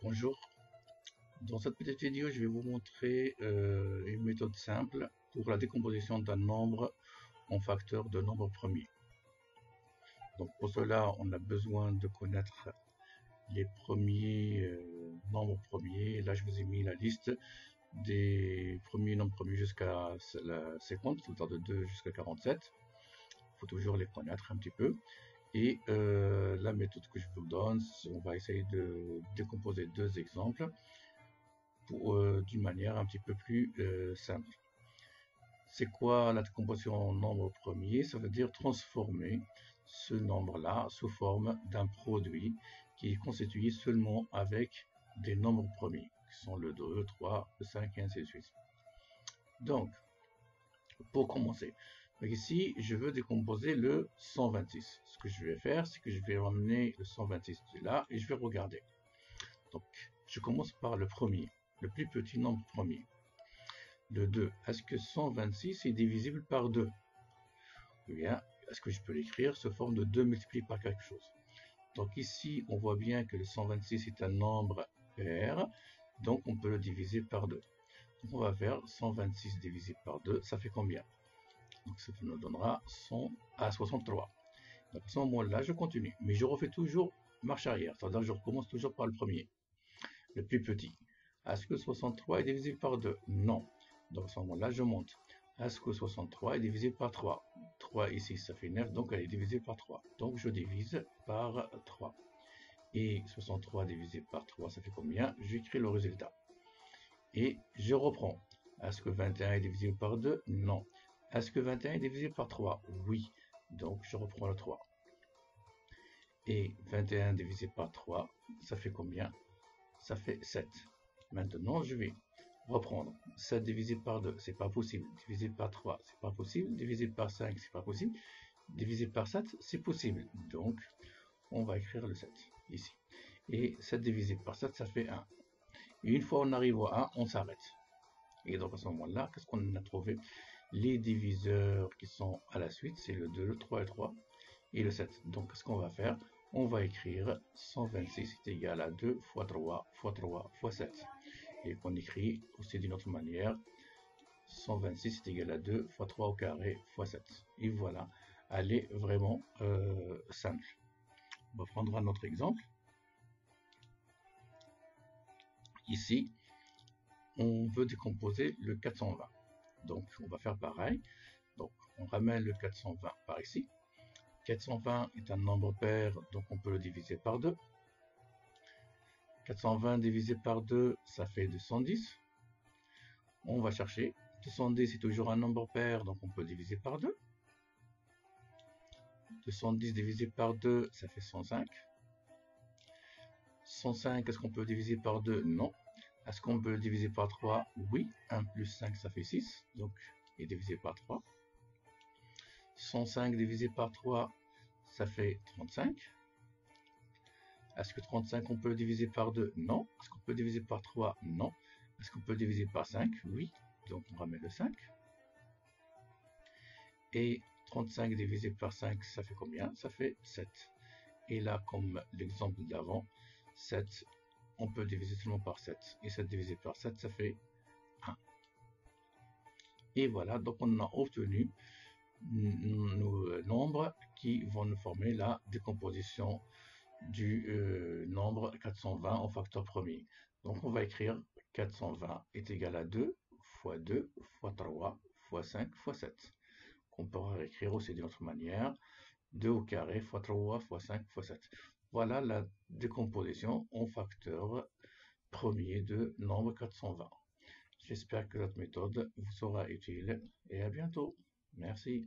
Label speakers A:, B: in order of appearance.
A: Bonjour, dans cette petite vidéo, je vais vous montrer une méthode simple pour la décomposition d'un nombre en facteurs de nombres premiers. Donc pour cela, on a besoin de connaître les premiers nombres premiers. Là, je vous ai mis la liste des premiers nombres premiers jusqu'à la 50, c'est-à-dire de 2 jusqu'à 47. Il faut toujours les connaître un petit peu. Et la méthode que je vous donne, on va essayer de décomposer deux exemples d'une manière un petit peu plus simple. C'est quoi la décomposition en nombre premier? Ça veut dire transformer ce nombre-là sous forme d'un produit qui est constitué seulement avec des nombres premiers, qui sont le 2, le 3, le 5 et ainsi de suite. Donc, pour commencer, ici, je veux décomposer le 126. Ce que je vais faire, c'est que je vais ramener le 126 de là et je vais regarder. Donc, je commence par le premier, le plus petit nombre premier. Le 2, est-ce que 126 est divisible par 2? Ou bien, est-ce que je peux l'écrire sous forme de 2 multiplié par quelque chose? Donc ici, on voit bien que le 126 est un nombre pair, donc on peut le diviser par 2. Donc on va faire 126 divisé par 2, ça fait combien? Donc ça nous donnera 63. Donc à ce moment-là, je continue, mais je refais toujours marche arrière, c'est-à-dire que je recommence toujours par le premier, le plus petit. Est-ce que 63 est divisible par 2? Non. Donc à ce moment-là, je monte. Est-ce que 63 est divisé par 3? 3 ici, ça fait 9, donc elle est divisée par 3. Donc je divise par 3. Et 63 divisé par 3, ça fait combien? J'écris le résultat. Et je reprends. Est-ce que 21 est divisible par 2? Non. Est-ce que 21 est divisible par 3? Oui. Donc je reprends le 3. Et 21 divisé par 3, ça fait combien? Ça fait 7. Maintenant, je vais reprendre 7 divisé par 2, c'est pas possible. Divisé par 3, c'est pas possible. Divisé par 5, c'est pas possible. Divisé par 7, c'est possible. Donc, on va écrire le 7 ici. Et 7 divisé par 7, ça fait 1. Et une fois on arrive au 1, on s'arrête. Et donc à ce moment-là, qu'est-ce qu'on a trouvé? Les diviseurs qui sont à la suite, c'est le 2, le 3 et le 3 et le 7. Donc, qu'est-ce qu'on va faire? On va écrire 126 est égal à 2 fois 3 fois 3 fois 7. Et qu'on écrit aussi d'une autre manière, 126 est égal à 2 fois 3 au carré fois 7. Et voilà, elle est vraiment simple. On va prendre un autre exemple. Ici, on veut décomposer le 420. Donc, on va faire pareil. Donc, on ramène le 420 par ici. 420 est un nombre pair, donc on peut le diviser par 2. 420 divisé par 2, ça fait 210. On va chercher. 210 est toujours un nombre pair, donc on peut le diviser par 2. 210 divisé par 2, ça fait 105. 105, est-ce qu'on peut le diviser par 2? Non. Est-ce qu'on peut le diviser par 3? Oui. 1 plus 5, ça fait 6. Donc, il est divisé par 3. 105 divisé par 3, ça fait 35. Est-ce que 35, on peut le diviser par 2? Non. Est-ce qu'on peut le diviser par 3? Non. Est-ce qu'on peut le diviser par 5? Oui. Donc, on ramène le 5. Et 35 divisé par 5, ça fait combien? Ça fait 7. Et là, comme l'exemple d'avant, 7, on peut le diviser seulement par 7. Et 7 divisé par 7, ça fait 1. Et voilà, donc on a obtenu nos nombres qui vont nous former la décomposition du nombre 420 en facteur premier. Donc on va écrire 420 est égal à 2 fois 2 fois 3 fois 5 fois 7. On pourra écrire aussi d'une autre manière, 2 au carré fois 3 fois 5 fois 7. Voilà la décomposition en facteur premier de nombre 420. J'espère que cette méthode vous sera utile et à bientôt. Merci.